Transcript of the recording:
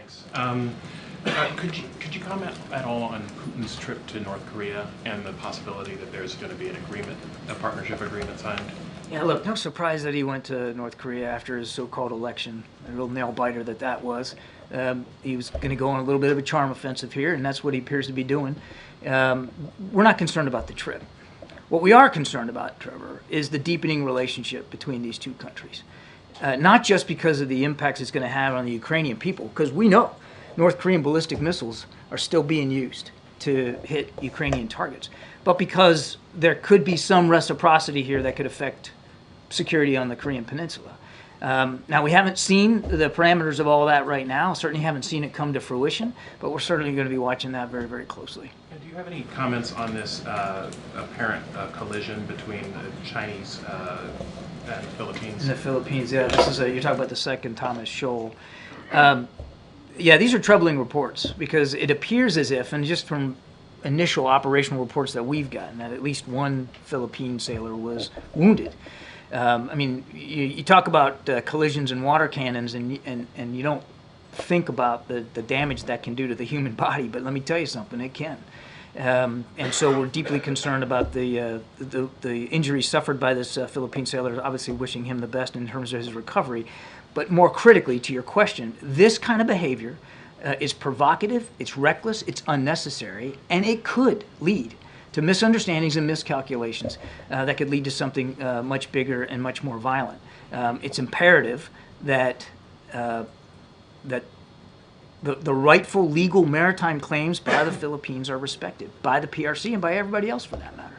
Thanks. Could you comment at all on Putin's trip to North Korea and the possibility that there's going to be an agreement, a partnership agreement signed? Yeah, look, no surprise that he went to North Korea after his so-called election. A real nail-biter that was. He was going to go on a little bit of a charm offensive here, and that's what he appears to be doing. We're not concerned about the trip. What we are concerned about, Trevor, is the deepening relationship between these two countries. Not just because of the impacts it's going to have on the Ukrainian people, because we know North Korean ballistic missiles are still being used to hit Ukrainian targets, but because there could be some reciprocity here that could affect security on the Korean Peninsula. Now, we haven't seen the parameters of all that right now, certainly haven't seen it come to fruition, but we're certainly going to be watching that very, very closely. And do you have any comments on this apparent collision between the Chinese and the Philippines? In the Philippines, yeah. This is you're talking about the second Thomas Shoal. Yeah, these are troubling reports because it appears as if, and just from initial operational reports that we've gotten, that at least one Philippine sailor was wounded. I mean, you talk about collisions and water cannons, and you don't think about the damage that can do to the human body, but let me tell you something, it can. And so we're deeply concerned about the injuries suffered by this Philippine sailor, obviously wishing him the best in terms of his recovery. But more critically, to your question, this kind of behavior is provocative, it's reckless, it's unnecessary, and it could lead to misunderstandings and miscalculations that could lead to something much bigger and much more violent. It's imperative that the rightful legal maritime claims by the Philippines are respected, by the PRC and by everybody else for that matter.